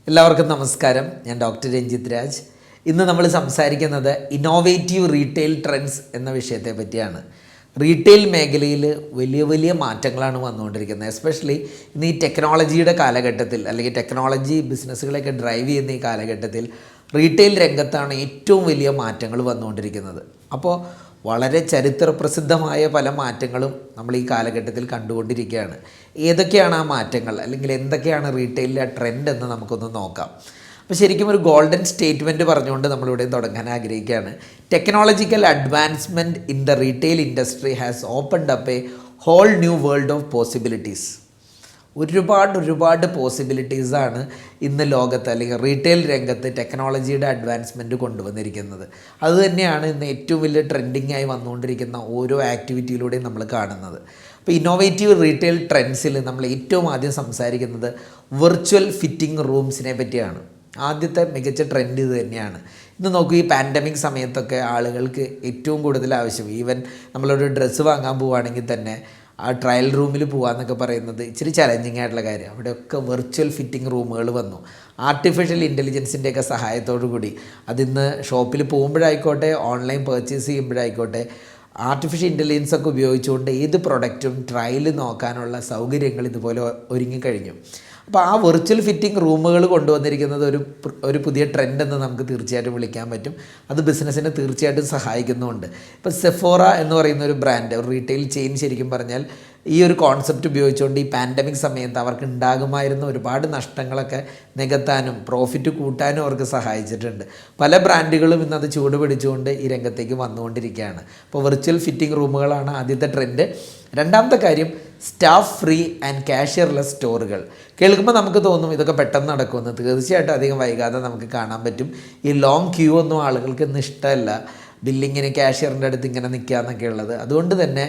എല്ലാവർക്കും നമസ്കാരം. ഞാൻ ഡോക്ടർ രഞ്ജിത് രാജ്. ഇന്ന് നമ്മൾ സംസാരിക്കുന്നത് ഇന്നോവേറ്റീവ് റീറ്റെയിൽ ട്രെൻഡ്സ് എന്ന വിഷയത്തെ പറ്റിയാണ്. റീറ്റെയിൽ മേഖലയിൽ വലിയ വലിയ മാറ്റങ്ങളാണ് വന്നുകൊണ്ടിരിക്കുന്നത്. എസ്പെഷ്യലി ഇന്ന് ഈ ടെക്നോളജിയുടെ കാലഘട്ടത്തിൽ, അല്ലെങ്കിൽ ടെക്നോളജി ബിസിനസ്സുകളെയൊക്കെ ഡ്രൈവ് ചെയ്യുന്ന ഈ കാലഘട്ടത്തിൽ റീറ്റെയിൽ രംഗത്താണ് ഏറ്റവും വലിയ മാറ്റങ്ങൾ വന്നുകൊണ്ടിരിക്കുന്നത്. അപ്പോൾ വളരെ ചരിത്രപ്രസിദ്ധമായ പല മാറ്റങ്ങളും നമ്മൾ ഈ കാലഘട്ടത്തിൽ കണ്ടുകൊണ്ടിരിക്കുകയാണ്. ഏതൊക്കെയാണ് ആ മാറ്റങ്ങൾ, അല്ലെങ്കിൽ എന്തൊക്കെയാണ് റീറ്റെയിലിലെ ട്രെൻഡ് എന്ന് നമുക്കൊന്ന് നോക്കാം. അപ്പോൾ ശരിക്കും ഒരു ഗോൾഡൻ സ്റ്റേറ്റ്മെൻറ്റ് പറഞ്ഞുകൊണ്ട് നമ്മളിവിടെ തുടങ്ങാൻ ആഗ്രഹിക്കുകയാണ്. Technological advancement in the retail industry has opened up a whole new world of possibilities. ഒരുപാട് പോസിബിലിറ്റീസാണ് ഇന്ന് ലോകത്ത്, അല്ലെങ്കിൽ റീറ്റെയിൽ രംഗത്ത് ടെക്നോളജിയുടെ അഡ്വാൻസ്മെൻറ്റ് കൊണ്ടുവന്നിരിക്കുന്നത്. അതുതന്നെയാണ് ഇന്ന് ഏറ്റവും വലിയ ട്രെൻഡിങ് ആയി വന്നുകൊണ്ടിരിക്കുന്ന ഓരോ ആക്ടിവിറ്റിയിലൂടെയും നമ്മൾ കാണുന്നത്. അപ്പോൾ ഇന്നോവേറ്റീവ് റീറ്റെയിൽ ട്രെൻഡ്സിൽ നമ്മൾ ഏറ്റവും ആദ്യം സംസാരിക്കുന്നത് വെർച്വൽ ഫിറ്റിംഗ് റൂംസിനെ പറ്റിയാണ്. ആദ്യത്തെ മികച്ച ട്രെൻഡ് ഇത് തന്നെയാണ്. ഇന്ന് നോക്കൂ, ഈ പാൻഡമിക് സമയത്തൊക്കെ ആളുകൾക്ക് ഏറ്റവും കൂടുതൽ ആവശ്യം, ഈവൻ നമ്മളൊരു ഡ്രസ്സ് വാങ്ങാൻ പോവുകയാണെങ്കിൽ തന്നെ ആ ട്രയൽ റൂമിൽ പോകാമെന്നൊക്കെ പറയുന്നത് ഇച്ചിരി ചലഞ്ചിങ് ആയിട്ടുള്ള കാര്യം. അവിടെയൊക്കെ വെർച്വൽ ഫിറ്റിംഗ് റൂമുകൾ വന്നു. ആർട്ടിഫിഷ്യൽ ഇൻ്റലിജൻസിൻ്റെയൊക്കെ സഹായത്തോടു കൂടി അതിന്ന് ഷോപ്പിൽ പോകുമ്പോഴായിക്കോട്ടെ, ഓൺലൈൻ പർച്ചേസ് ചെയ്യുമ്പോഴായിക്കോട്ടെ, ആർട്ടിഫിഷ്യൽ ഇൻ്റലിജൻസ് ഒക്കെ ഉപയോഗിച്ചുകൊണ്ട് ഏത് പ്രൊഡക്റ്റും ട്രയൽ നോക്കാനുള്ള സൗകര്യങ്ങൾ ഇതുപോലെ ഒരുങ്ങിക്കഴിഞ്ഞു. അപ്പോൾ ആ വെർച്വൽ ഫിറ്റിംഗ് റൂമുകൾ കൊണ്ടുവന്നിരിക്കുന്നത് ഒരു പുതിയ ട്രെൻഡ് എന്ന് നമുക്ക് തീർച്ചയായിട്ടും വിളിക്കാൻ പറ്റും. അത് ബിസിനസ്സിനെ തീർച്ചയായിട്ടും സഹായിക്കുന്നുമുണ്ട്. ഇപ്പോൾ സെഫോറ എന്ന് പറയുന്ന ഒരു ബ്രാൻഡ്, ഒരു റീറ്റെയിൽ ചെയിൻ ശരിക്കും പറഞ്ഞാൽ ഈ ഒരു കോൺസെപ്റ്റ് ഉപയോഗിച്ചുകൊണ്ട് ഈ പാൻഡമിക് സമയത്ത് അവർക്ക് ഉണ്ടാകുമായിരുന്ന ഒരുപാട് നഷ്ടങ്ങളൊക്കെ നികത്താനും പ്രോഫിറ്റ് കൂട്ടാനും അവർക്ക് സഹായിച്ചിട്ടുണ്ട്. പല ബ്രാൻഡുകളും ഇന്നത് ചൂട് പിടിച്ചുകൊണ്ട് ഈ രംഗത്തേക്ക് വന്നുകൊണ്ടിരിക്കുകയാണ്. അപ്പോൾ വെർച്വൽ ഫിറ്റിംഗ് റൂമുകളാണ് ആദ്യത്തെ ട്രെൻഡ്. രണ്ടാമത്തെ കാര്യം സ്റ്റാഫ് ഫ്രീ ആൻഡ് കാഷ്യർലെസ് സ്റ്റോറുകൾ. കേൾക്കുമ്പോൾ നമുക്ക് തോന്നും ഇതൊക്കെ പെട്ടെന്ന് നടക്കുമെന്ന്. തീർച്ചയായിട്ടും അധികം വൈകാതെ നമുക്ക് കാണാൻ പറ്റും. ഈ ലോങ് ക്യൂ ഒന്നും ആളുകൾക്ക് ഇന്ന് ഇഷ്ടമല്ല, ബില്ലിങ്ങിന് ക്യാഷ്യറിൻ്റെ അടുത്ത് ഇങ്ങനെ നിൽക്കുക എന്നൊക്കെ ഉള്ളത്. അതുകൊണ്ട് തന്നെ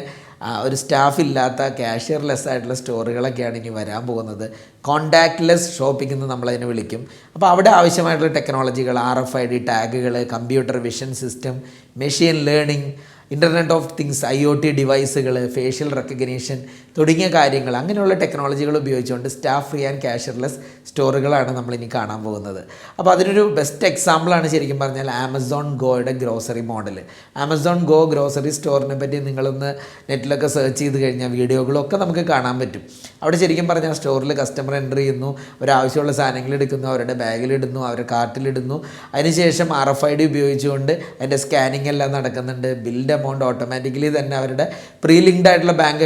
ഒരു സ്റ്റാഫ് ഇല്ലാത്ത കാഷ്യർലെസ് ആയിട്ടുള്ള സ്റ്റോറുകളൊക്കെയാണ് ഇനി വരാൻ പോകുന്നത്. കോണ്ടാക്ട്ലെസ് ഷോപ്പിംഗ് എന്ന് നമ്മളതിനെ വിളിക്കും. അപ്പോൾ അവിടെ ആവശ്യമായിട്ടുള്ള ടെക്നോളജികൾ, RFID ടാഗുകൾ, computer vision system, machine learning, internet of things, IoT ഡിവൈസുകൾ, ഫേഷ്യൽ റെക്കഗ്നീഷൻ തുടങ്ങിയ കാര്യങ്ങൾ, അങ്ങനെയുള്ള ടെക്നോളജികൾ ഉപയോഗിച്ചുകൊണ്ട് സ്റ്റാഫ് ഫ്രീ ആൻഡ് കാഷ്യർലെസ് സ്റ്റോറുകളാണ് നമ്മളിനി കാണാൻ പോകുന്നത്. അപ്പോൾ അതിനൊരു ബെസ്റ്റ് എക്സാമ്പിളാണ് ശരിക്കും പറഞ്ഞാൽ ആമസോൺ ഗോയുടെ grocery model. Amazon Go grocery സ്റ്റോറിനെ പറ്റി നിങ്ങളൊന്ന് നെറ്റിലൊക്കെ സെർച്ച് ചെയ്ത് കഴിഞ്ഞാൽ വീഡിയോകളൊക്കെ നമുക്ക് കാണാൻ പറ്റും. അവിടെ ശരിക്കും പറഞ്ഞാൽ സ്റ്റോറിൽ കസ്റ്റമർ എൻ്റർ ചെയ്യുന്നു, അവരാവശ്യമുള്ള സാധനങ്ങൾ എടുക്കുന്നു, അവരുടെ ബാഗിലിടുന്നു, അവരുടെ കാർട്ടിലിടുന്നു. അതിനുശേഷം RFID ഉപയോഗിച്ചുകൊണ്ട് അതിൻ്റെ സ്കാനിങ് എല്ലാം നടക്കുന്നുണ്ട്. ബില്ലിൻ്റെ എമൗണ്ട് ഓട്ടോമാറ്റിക്കലി തന്നെ അവരുടെ പ്രീ ലിങ്ക്ഡ് ആയിട്ടുള്ള ബാങ്ക്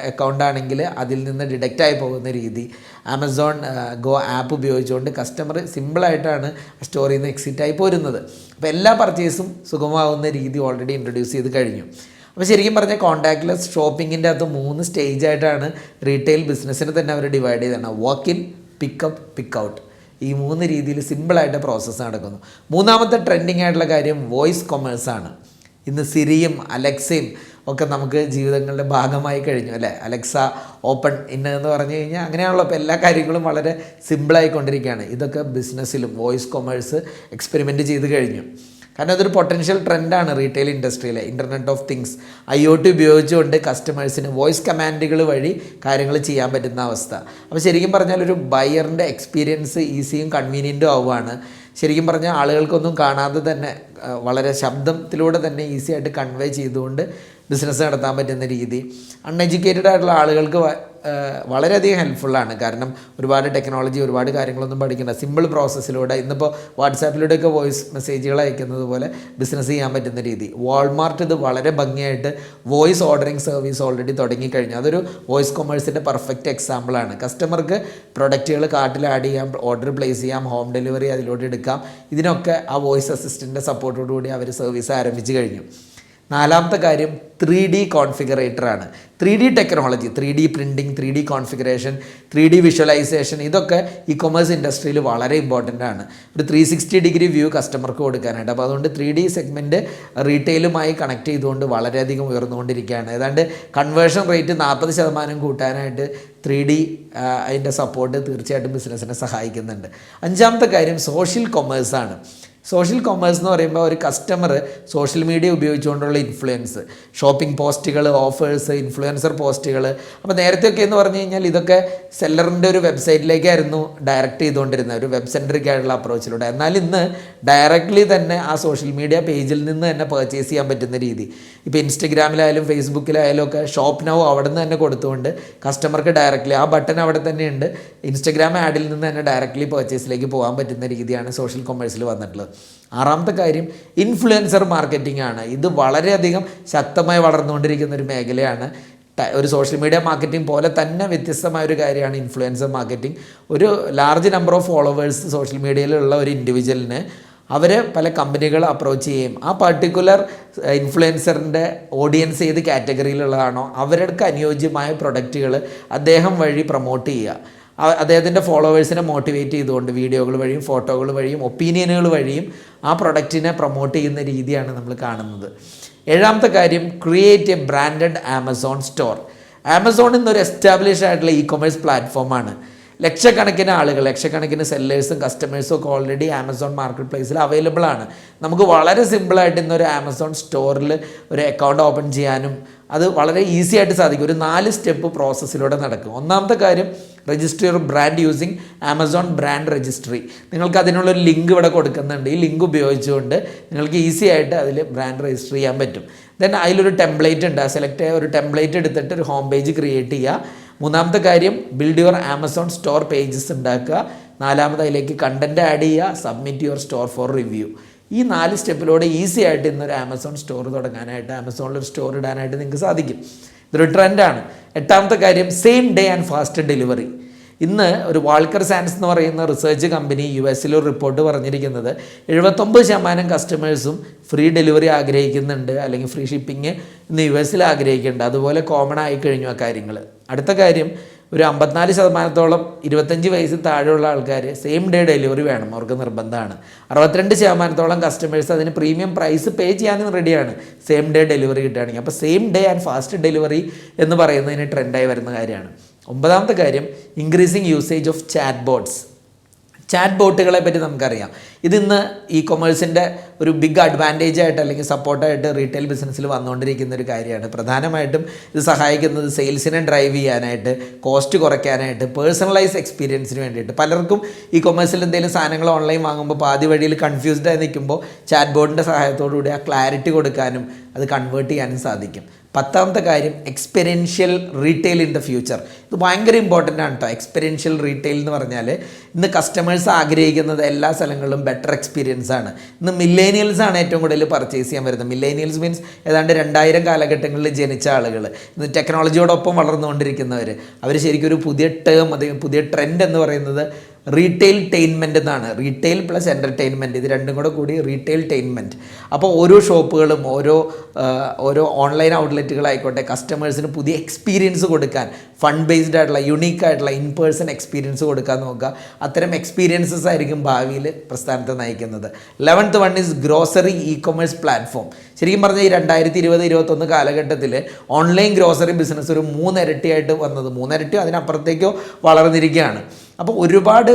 അക്കൗണ്ട് ആണെങ്കിൽ അതിൽ നിന്ന് ഡിഡക്റ്റ് ആയി പോകുന്ന രീതി ആമസോൺ ഗോ ആപ്പ് ഉപയോഗിച്ചുകൊണ്ട് കസ്റ്റമർ സിമ്പിളായിട്ടാണ് സ്റ്റോറിൽ നിന്ന് എക്സിറ്റ് ആയി പോരുന്നത്. അപ്പോൾ എല്ലാ പർച്ചേസും സുഗമമാകുന്ന രീതി ഓൾറെഡി ഇൻട്രൊഡ്യൂസ് ചെയ്ത് കഴിഞ്ഞു. അപ്പോൾ ശരിക്കും പറഞ്ഞാൽ കോൺടാക്ട്ലെസ് ഷോപ്പിങ്ങിൻ്റെ അകത്ത് 3 സ്റ്റേജായിട്ടാണ് റീറ്റെയിൽ ബിസിനസ്സിനെ തന്നെ അവർ ഡിവൈഡ് ചെയ്താണ്. Walk in, pickup, pick out. ഈ 3 രീതിയിൽ സിമ്പിളായിട്ട് പ്രോസസ്സ് നടക്കുന്നു. മൂന്നാമത്തെ ട്രെൻഡിങ് ആയിട്ടുള്ള കാര്യം വോയിസ് കൊമേഴ്സാണ്. ഇന്ന് സിരിയും അലക്സയും ഒക്കെ നമുക്ക് ജീവിതങ്ങളുടെ ഭാഗമായി കഴിഞ്ഞു, അല്ലേ? അലക്സ ഓപ്പൺ എന്ന് പറഞ്ഞു കഴിഞ്ഞാൽ അങ്ങനെയാണല്ലോ. അപ്പോൾ എല്ലാ കാര്യങ്ങളും വളരെ സിമ്പിളായിക്കൊണ്ടിരിക്കുകയാണ്. ഇതൊക്കെ ബിസിനസ്സിലും വോയിസ് കൊമേഴ്സ് എക്സ്പെരിമെൻറ്റ് ചെയ്ത് കഴിഞ്ഞു. കാരണം അതൊരു പൊട്ടൻഷ്യൽ ട്രെൻഡാണ് റീറ്റെയിൽ ഇൻഡസ്ട്രിയിലെ. ഇൻ്റർനെറ്റ് ഓഫ് തിങ്സ്, IoT ഉപയോഗിച്ചുകൊണ്ട് കസ്റ്റമേഴ്സിന് വോയിസ് കമാൻഡുകൾ വഴി കാര്യങ്ങൾ ചെയ്യാൻ പറ്റുന്ന അവസ്ഥ. അപ്പോൾ ശരിക്കും പറഞ്ഞാൽ ഒരു ബയറിൻ്റെ എക്സ്പീരിയൻസ് ഈസിയും കൺവീനിയൻറ്റും ആവുകയാണ്. ശരിക്കും പറഞ്ഞാൽ ആളുകൾക്കൊന്നും കാണാതെ തന്നെ വളരെ ശബ്ദത്തിലൂടെ തന്നെ ഈസി ആയിട്ട് കൺവേ ചെയ്തുകൊണ്ട് ബിസിനസ് നടത്താൻ പറ്റുന്ന രീതി അൺഎഡ്യൂക്കേറ്റഡ് ആയിട്ടുള്ള ആളുകൾക്ക് വളരെയധികം ഹെൽപ്ഫുള്ളാണ്. കാരണം ഒരുപാട് ടെക്നോളജി, ഒരുപാട് കാര്യങ്ങളൊന്നും പഠിക്കേണ്ട, സിമ്പിൾ പ്രോസസ്സിലൂടെ ഇന്നിപ്പോൾ വാട്സാപ്പിലൂടെയൊക്കെ വോയിസ് മെസ്സേജുകൾ അയക്കുന്നത് പോലെ ബിസിനസ് ചെയ്യാൻ പറ്റുന്ന രീതി. വാൾമാർട്ട് ഇത് വളരെ ഭംഗിയായിട്ട് വോയിസ് ഓർഡറിങ് സർവീസ് ഓൾറെഡി തുടങ്ങിക്കഴിഞ്ഞു. അതൊരു വോയിസ് കൊമേഴ്സിൻ്റെ പെർഫെക്റ്റ് എക്സാമ്പിളാണ്. കസ്റ്റമർക്ക് പ്രൊഡക്റ്റുകൾ കാർട്ടിൽ ആഡ് ചെയ്യാം, ഓർഡർ പ്ലേസ് ചെയ്യാം, ഹോം ഡെലിവറി അതിലൂടെ എടുക്കാം. ഇതിനൊക്കെ ആ വോയിസ് അസിസ്റ്റൻ്റിൻ്റെ സപ്പോർട്ടോടുകൂടി അവർ സർവീസ് ആരംഭിച്ചു കഴിഞ്ഞു. നാലാമത്തെ കാര്യം 3D കോൺഫിഗറേറ്ററാണ്. 3D technology, 3D printing, 3D configuration, 3D visualisation, ഇതൊക്കെ ഇ കൊമേഴ്സ് ഇൻഡസ്ട്രിയിൽ വളരെ ഇമ്പോർട്ടൻ്റ് ആണ്. ഒരു 360 ഡിഗ്രി വ്യൂ കസ്റ്റമർക്ക് കൊടുക്കാനായിട്ട്. അപ്പോൾ അതുകൊണ്ട് 3D സെഗ്മെൻറ്റ് റീറ്റെയിലുമായി കണക്ട് ചെയ്തുകൊണ്ട് വളരെയധികം ഉയർന്നുകൊണ്ടിരിക്കുകയാണ്. ഏതാണ്ട് കൺവേർഷൻ റേറ്റ് 40% കൂട്ടാനായിട്ട് 3D അതിൻ്റെ സപ്പോർട്ട് തീർച്ചയായിട്ടും ബിസിനസ്സിനെ സഹായിക്കുന്നുണ്ട്. അഞ്ചാമത്തെ കാര്യം സോഷ്യൽ കൊമേഴ്സാണ്. സോഷ്യൽ കൊമേഴ്സ് എന്ന് പറയുമ്പോൾ ഒരു കസ്റ്റമർ സോഷ്യൽ മീഡിയ ഉപയോഗിച്ചുകൊണ്ടുള്ള ഇൻഫ്ലുവൻസ്, ഷോപ്പിംഗ് പോസ്റ്റുകൾ, ഓഫേഴ്സ്, ഇൻഫ്ലുവൻസർ പോസ്റ്റുകൾ. അപ്പോൾ നേരത്തെയൊക്കെ എന്ന് പറഞ്ഞു കഴിഞ്ഞാൽ ഇതൊക്കെ സെല്ലറിൻ്റെ ഒരു വെബ്സൈറ്റിലേക്കായിരുന്നു ഡയറക്റ്റ് ചെയ്തുകൊണ്ടിരുന്നത്, ഒരു വെബ് സെൻട്രിക് ആയിട്ടുള്ള അപ്രോച്ചിലൂടെ. എന്നാൽ ഇന്ന് ഡയറക്റ്റ്ലി തന്നെ ആ സോഷ്യൽ മീഡിയ പേജിൽ നിന്ന് തന്നെ പർച്ചേസ് ചെയ്യാൻ പറ്റുന്ന രീതി. ഇപ്പോൾ ഇൻസ്റ്റഗ്രാമിലായാലും ഫേസ്ബുക്കിലായാലും ഒക്കെ ഷോപ്പ് നൗ അവിടെ നിന്ന് തന്നെ കൊടുത്തുകൊണ്ട് കസ്റ്റമർക്ക് ഡയറക്റ്റ്ലി ആ ബട്ടൺ അവിടെ തന്നെയുണ്ട്, ഇൻസ്റ്റഗ്രാം ആഡിൽ നിന്ന് തന്നെ ഡയറക്റ്റ്ലി പർച്ചേസിലേക്ക് പോകാൻ പറ്റുന്ന രീതിയാണ് സോഷ്യൽ കൊമേഴ്സിൽ വന്നിട്ടുള്ളത്. ആറാമത്തെ കാര്യം ഇൻഫ്ലുവൻസർ മാർക്കറ്റിംഗ് ആണ്. ഇത് വളരെയധികം ശക്തമായി വളർന്നുകൊണ്ടിരിക്കുന്ന ഒരു മേഖലയാണ്. ഒരു സോഷ്യൽ മീഡിയ മാർക്കറ്റിംഗ് പോലെ തന്നെ വ്യത്യസ്തമായ ഒരു കാര്യമാണ് ഇൻഫ്ലുവൻസർ മാർക്കറ്റിംഗ്. ഒരു large number of followers social മീഡിയയിലുള്ള ഒരു ഇൻഡിവിജ്വലിന് അവർ പല കമ്പനികൾ അപ്രോച്ച് ചെയ്യും. ആ പർട്ടിക്കുലർ ഇൻഫ്ലുവൻസറിൻ്റെ ഓഡിയൻസ് ഏത് കാറ്റഗറിയിലുള്ളതാണോ അവർക്ക് അനുയോജ്യമായ പ്രൊഡക്റ്റുകൾ അദ്ദേഹം വഴി പ്രൊമോട്ട് ചെയ്യുക. അദ്ദേഹത്തിൻ്റെ ഫോളോവേഴ്സിനെ മോട്ടിവേറ്റ് ചെയ്തുകൊണ്ട് വീഡിയോകൾ വഴിയും ഫോട്ടോകൾ വഴിയും ഒപ്പീനിയനുകൾ വഴിയും ആ പ്രൊഡക്റ്റിനെ പ്രൊമോട്ട് ചെയ്യുന്ന രീതിയാണ് നമ്മൾ കാണുന്നത്. ഏഴാമത്തെ കാര്യം create A branded Amazon store. Amazon എന്നൊരു എസ്റ്റാബ്ലിഷ് ആയിട്ടുള്ള ഇ കൊമേഴ്സ് പ്ലാറ്റ്ഫോമാണ്. ലക്ഷക്കണക്കിന് ആളുകൾ, ലക്ഷക്കണക്കിന് സെല്ലേഴ്സും കസ്റ്റമേഴ്സും ഒക്കെ ഓൾറെഡി ആമസോൺ മാർക്കറ്റ് പ്ലേസിൽ അവൈലബിൾ ആണ്. നമുക്ക് വളരെ സിമ്പിളായിട്ട് ഇന്നൊരു ആമസോൺ സ്റ്റോറിൽ ഒരു അക്കൗണ്ട് ഓപ്പൺ ചെയ്യാനും അത് വളരെ ഈസി ആയിട്ട് സാധിക്കും. ഒരു 4 സ്റ്റെപ്പ് പ്രോസസ്സിലൂടെ നടക്കും. ഒന്നാമത്തെ കാര്യം register your brand using Amazon brand registry. നിങ്ങൾക്ക് അതിനുള്ളൊരു ലിങ്ക് ഇവിടെ കൊടുക്കുന്നുണ്ട്. ഈ ലിങ്ക് ഉപയോഗിച്ചുകൊണ്ട് നിങ്ങൾക്ക് ഈസി ആയിട്ട് അതിൽ ബ്രാൻഡ് രജിസ്റ്റർ ചെയ്യാൻ പറ്റും. ദെൻ അതിലൊരു ടെംപ്ലേറ്റ് ഉണ്ട്. സെലക്ട് ചെയ്യുക, ഒരു ടെംപ്ലേറ്റ് എടുത്തിട്ട് ഒരു ഹോം പേജ് ക്രിയേറ്റ് ചെയ്യുക. മൂന്നാമത്തെ കാര്യം build your Amazon store pages ഉണ്ടാക്കുക. നാലാമത് അതിലേക്ക് കണ്ടൻറ്റ് ആഡ് ചെയ്യുക. Submit your store four review. ഈ 4 സ്റ്റെപ്പിലൂടെ ഈസി ആയിട്ട് ഇന്നൊരു ആമസോൺ സ്റ്റോർ തുടങ്ങാനായിട്ട്, ആമസോണിലൊരു സ്റ്റോർ ഇടാനായിട്ട് നിങ്ങൾക്ക് സാധിക്കും. ഇതൊരു ട്രെൻഡാണ്. എട്ടാമത്തെ കാര്യം same day and fast delivery. ഇന്ന് ഒരു വാൾക്കർ സാൻസ് എന്ന് പറയുന്ന റിസർച്ച് കമ്പനി US-ൽ ഒരു റിപ്പോർട്ട് പറഞ്ഞിരിക്കുന്നത് 79% കസ്റ്റമേഴ്സും ഫ്രീ ഡെലിവറി ആഗ്രഹിക്കുന്നുണ്ട്, അല്ലെങ്കിൽ ഫ്രീ ഷിപ്പിംഗ് ഇന്ന് US-ൽ ആഗ്രഹിക്കുന്നുണ്ട്. അതുപോലെ കോമൺ ആയി കഴിഞ്ഞു ആ കാര്യങ്ങൾ. അടുത്ത കാര്യം ഒരു 54% 25 വയസ്സിൽ താഴെയുള്ള ആൾക്കാർ സെയിം ഡേ ഡെലിവറി വേണം, അവർക്ക് നിർബന്ധമാണ്. 62% കസ്റ്റമേഴ്സ് അതിന് പ്രീമിയം പ്രൈസ് പേ ചെയ്യാനും റെഡിയാണ് സെയിം ഡേ ഡെലിവറി കിട്ടുകയാണെങ്കിൽ. അപ്പോൾ same day and fast delivery എന്ന് പറയുന്നതിന് ട്രെൻഡായി വരുന്ന കാര്യമാണ്. 9ാമത്തെ കാര്യം increasing usage of chat bots. Chat ബോട്ടുകളെ പറ്റി നമുക്കറിയാം. ഇതിന്ന് ഇ കൊമേഴ്സിൻ്റെ ഒരു ബിഗ് അഡ്വാൻറ്റേജ് ആയിട്ട് അല്ലെങ്കിൽ സപ്പോർട്ടായിട്ട് റീറ്റെയിൽ ബിസിനസ്സിൽ വന്നുകൊണ്ടിരിക്കുന്ന ഒരു കാര്യമാണ്. പ്രധാനമായിട്ടും ഇത് സഹായിക്കുന്നത് സെയിൽസിനെ ഡ്രൈവ് ചെയ്യാനായിട്ട്, കോസ്റ്റ് കുറയ്ക്കാനായിട്ട്, പേഴ്സണലൈസ് എക്സ്പീരിയൻസിന് വേണ്ടിയിട്ട്. പലർക്കും ഇ കൊമേഴ്സിൽ എന്തെങ്കിലും സാധനങ്ങൾ ഓൺലൈൻ വാങ്ങുമ്പോൾ പാതി വഴിയിൽ കൺഫ്യൂസ്ഡ് ആയി നിൽക്കുമ്പോൾ ചാറ്റ് ബോട്ടിൻ്റെ സഹായത്തോടുകൂടി ആ ക്ലാരിറ്റി കൊടുക്കാനും അത് കൺവേർട്ട് ചെയ്യാനും സാധിക്കും. 10ാമത്തെ കാര്യം എക്സ്പെരിയൻഷ്യൽ റീറ്റെയിൽ ഇൻ ദ ഫ്യൂച്ചർ. ഇത് ഭയങ്കര ഇമ്പോർട്ടൻ്റ് ആണ് കേട്ടോ. എക്സ്പെരിയൻഷ്യൽ റീറ്റെയിൽ എന്ന് പറഞ്ഞാൽ ഇന്ന് കസ്റ്റമേഴ്സ് ആഗ്രഹിക്കുന്നത് എല്ലാ സ്ഥലങ്ങളിലും ബെറ്റർ എക്സ്പീരിയൻസ് ആണ്. ഇന്ന് മില്ലേനിയൽസ് ആണ് ഏറ്റവും കൂടുതൽ പർച്ചേസ് ചെയ്യാൻ വരുന്നത്. മില്ലേനിയൽസ് മീൻസ് ഏതാണ്ട് 2000 കാലഘട്ടങ്ങളിൽ ജനിച്ച ആളുകൾ, ഇന്ന് ടെക്നോളജിയോടൊപ്പം വളർന്നുകൊണ്ടിരിക്കുന്നവർ. അവർ ശരിക്കും ഒരു പുതിയ ടേം, പുതിയ ട്രെൻഡ് എന്ന് പറയുന്നത് റീറ്റെയിൽ ടെയിൻമെൻറ്റ് എന്നാണ്. റീറ്റെയിൽ പ്ലസ് എൻ്റർടൈൻമെൻറ്റ്, ഇത് രണ്ടും കൂടി റീറ്റെയിൽ ടെയിൻമെൻറ്റ്. അപ്പോൾ ഓരോ ഷോപ്പുകളും ഓരോ ഓൺലൈൻ ഔട്ട്ലെറ്റുകളായിക്കോട്ടെ കസ്റ്റമേഴ്സിന് പുതിയ എക്സ്പീരിയൻസ് കൊടുക്കാൻ, ഫണ്ട് ബേസ്ഡ് ആയിട്ടുള്ള യുണീക്ക് ആയിട്ടുള്ള ഇൻ പേഴ്സൺ എക്സ്പീരിയൻസ് കൊടുക്കാൻ നോക്കുക. അത്തരം എക്സ്പീരിയൻസസ് ആയിരിക്കും ഭാവിയിൽ പ്രസ്ഥാനത്തെ നയിക്കുന്നത്. 11th one is grocery E commerce platform. ശരിക്കും പറഞ്ഞാൽ ഈ 2020-21 കാലഘട്ടത്തിൽ ഓൺലൈൻ ഗ്രോസറി ബിസിനസ് ഒരു 3 ഇരട്ടിയായിട്ട് വന്നത്, 3 ഇരട്ടിയോ അതിനപ്പുറത്തേക്കോ വളർന്നിരിക്കുകയാണ്. അപ്പോൾ ഒരുപാട്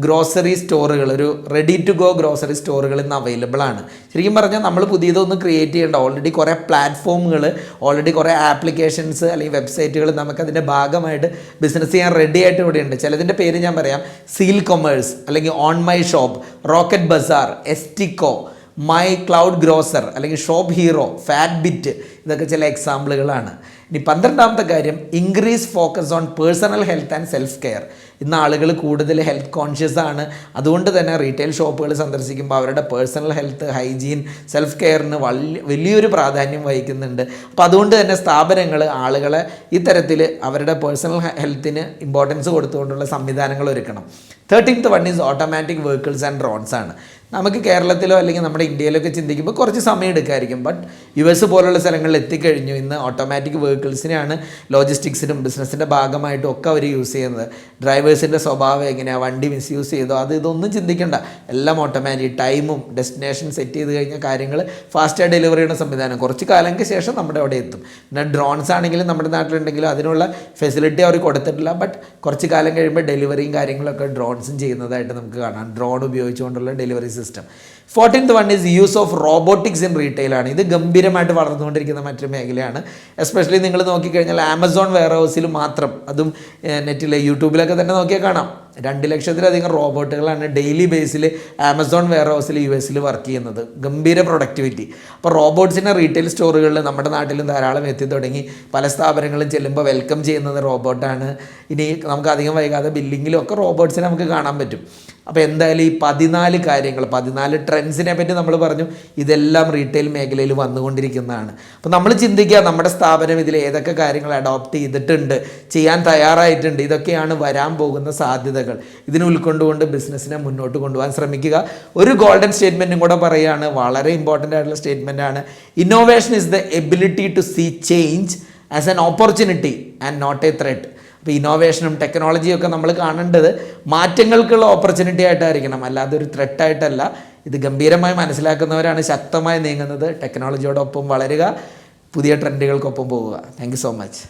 ഗ്രോസറി സ്റ്റോറുകൾ, ഒരു റെഡി ടു ഗോ ഗ്രോസറി സ്റ്റോറുകൾ ഇന്ന് അവൈലബിൾ ആണ്. ശരിക്കും പറഞ്ഞാൽ നമ്മൾ പുതിയതൊന്നും ക്രിയേറ്റ് ചെയ്യേണ്ട. ഓൾറെഡി കുറേ പ്ലാറ്റ്ഫോമുകൾ, ഓൾറെഡി കുറേ ആപ്ലിക്കേഷൻസ് അല്ലെങ്കിൽ വെബ്സൈറ്റുകൾ നമുക്കതിൻ്റെ ഭാഗമായിട്ട് ബിസിനസ് ചെയ്യാൻ റെഡി ആയിട്ട് ഇവിടെയുണ്ട്. ചിലതിൻ്റെ പേര് ഞാൻ പറയാം. സീൽ കൊമേഴ്സ്, അല്ലെങ്കിൽ On My Shop, Rocket Bazaar, എസ്റ്റിക്കോ, മൈ ക്ലൗഡ് ഗ്രോസർ, അല്ലെങ്കിൽ ഷോപ്പ് ഹീറോ, ഫാറ്റ് ബിറ്റ്, ഇതൊക്കെ ചില എക്സാമ്പിളുകളാണ്. ഇനി 12ാമത്തെ കാര്യം increase focus on personal health and self care. ഇന്ന് ആളുകൾ കൂടുതൽ ഹെൽത്ത് കോൺഷ്യസ് ആണ്. അതുകൊണ്ട് തന്നെ റീറ്റെയിൽ ഷോപ്പുകൾ സന്ദർശിക്കുമ്പോൾ അവരുടെ പേഴ്സണൽ ഹെൽത്ത്, ഹൈജീൻ, സെൽഫ് കെയറിന് വലിയൊരു പ്രാധാന്യം വഹിക്കുന്നുണ്ട്. അപ്പോൾ അതുകൊണ്ട് തന്നെ സ്ഥാപനങ്ങൾ ആളുകളെ ഇത്തരത്തിൽ അവരുടെ പേഴ്സണൽ ഹെൽത്തിന് ഇമ്പോർട്ടൻസ് കൊടുത്തുകൊണ്ടുള്ള സംവിധാനങ്ങൾ ഒരുക്കണം. 13th one is automatic vehicles and drones ആണ്. നമുക്ക് കേരളത്തിലോ അല്ലെങ്കിൽ നമ്മുടെ ഇന്ത്യയിലൊക്കെ ചിന്തിക്കുമ്പോൾ കുറച്ച് സമയം എടുക്കായിരിക്കും. ബട്ട് US പോലുള്ള സ്ഥലങ്ങളിൽ എത്തിക്കഴിഞ്ഞു. ഇന്ന് ഓട്ടോമാറ്റിക് വെഹിക്കിൾസിനെയാണ് ലോജിസ്റ്റിക്സിനും ബിസിനസ്സിൻ്റെ ഭാഗമായിട്ടും ഒക്കെ അവർ യൂസ് ചെയ്യുന്നത്. ഡ്രൈവേഴ്സിൻ്റെ സ്വഭാവം എങ്ങനെയാണ്, വണ്ടി മിസ്യൂസ് ചെയ്തോ ഇതൊന്നും ചിന്തിക്കേണ്ട. എല്ലാം ഓട്ടോമാറ്റിക്, ടൈമും ഡെസ്റ്റിനേഷൻ സെറ്റ് ചെയ്ത് കഴിഞ്ഞാൽ കാര്യങ്ങൾ ഫാസ്റ്റായി ഡെലിവറി ചെയ്യുന്ന സംവിധാനം കുറച്ച് കാലങ്ങൾക്ക് ശേഷം നമ്മുടെ അവിടെ എത്തും. പിന്നെ ഡ്രോൺസ് ആണെങ്കിലും നമ്മുടെ നാട്ടിലുണ്ടെങ്കിലും അതിനുള്ള ഫെസിലിറ്റി അവർ കൊടുത്തിട്ടില്ല. ബട്ട് കുറച്ച് കാലം കഴിയുമ്പോൾ ഡെലിവറിയും കാര്യങ്ങളൊക്കെ ഡ്രോൺസും ചെയ്യുന്നതായിട്ട് നമുക്ക് കാണാം. ഡ്രോൺ ഉപയോഗിച്ചുകൊണ്ടുള്ള delivery system. 14th one is use of robotics in retail ആണ്. ഇത് ഗംഭീരമായിട്ട് വളർന്നുകൊണ്ടിരിക്കുന്ന മറ്റൊരു മേഖലയാണ്. എസ്പെഷ്യലി നിങ്ങൾ നോക്കിക്കഴിഞ്ഞാൽ ആമസോൺ വെയർ ഹൗസിൽ മാത്രം, അതും നെറ്റിൽ യൂട്യൂബിലൊക്കെ തന്നെ നോക്കിയാൽ കാണാം, 2 ലക്ഷത്തിലധികം റോബോട്ടുകളാണ് ഡെയിലി ബേസിൽ ആമസോൺ വെയർ ഹൗസിൽ US വർക്ക് ചെയ്യുന്നത്. ഗംഭീര പ്രൊഡക്ടിവിറ്റി. അപ്പോൾ റോബോട്ട്സിനെ റീറ്റെയിൽ സ്റ്റോറുകളിൽ നമ്മുടെ നാട്ടിലും ധാരാളം എത്തി തുടങ്ങി. പല സ്ഥാപനങ്ങളും ചെല്ലുമ്പോൾ വെൽക്കം ചെയ്യുന്നത് റോബോട്ടാണ്. ഇനി നമുക്ക് അധികം വൈകാതെ ബില്ലിങ്ങിലും ഒക്കെ റോബോട്ട്സിനെ നമുക്ക് കാണാൻ പറ്റും. അപ്പോൾ എന്തായാലും ഈ 14 കാര്യങ്ങൾ, 14 ട്രെൻഡ്സിനെ പറ്റി നമ്മൾ പറഞ്ഞു. ഇതെല്ലാം റീറ്റെയിൽ മേഖലയിൽ വന്നുകൊണ്ടിരിക്കുന്നതാണ്. അപ്പോൾ നമ്മൾ ചിന്തിക്കുക, നമ്മുടെ സ്ഥാപനം ഇതിൽ ഏതൊക്കെ കാര്യങ്ങൾ അഡോപ്റ്റ് ചെയ്തിട്ടുണ്ട്, ചെയ്യാൻ തയ്യാറായിട്ടുണ്ട്, ഇതൊക്കെയാണ് വരാൻ പോകുന്ന സാധ്യതകൾ. ഇതിനെ ഉൾക്കൊണ്ടുകൊണ്ട് ബിസിനസ്സിനെ മുന്നോട്ട് കൊണ്ടുപോകാൻ ശ്രമിക്കുക. ഒരു ഗോൾഡൻ സ്റ്റേറ്റ്മെൻറ്റും കൂടെ പറയുകയാണ്, വളരെ ഇമ്പോർട്ടൻ്റ് ആയിട്ടുള്ള സ്റ്റേറ്റ്മെൻ്റ് ആണ്. Innovation is the ability to see change as an opportunity and not a threat. അപ്പോൾ ഇന്നോവേഷനും ടെക്നോളജിയും ഒക്കെ നമ്മൾ കാണേണ്ടത് മാറ്റങ്ങൾക്കുള്ള ഓപ്പർച്യൂണിറ്റി ആയിട്ടായിരിക്കണം, അല്ലാതെ ഒരു ത്രെട്ടായിട്ടല്ല. ഇത് ഗംഭീരമായി മനസ്സിലാക്കുന്നവരാണ് ശക്തമായി നീങ്ങുന്നത്. ടെക്നോളജിയോടൊപ്പം വളരുക, പുതിയ ട്രെൻഡുകൾക്കൊപ്പം പോവുക. Thank you so much.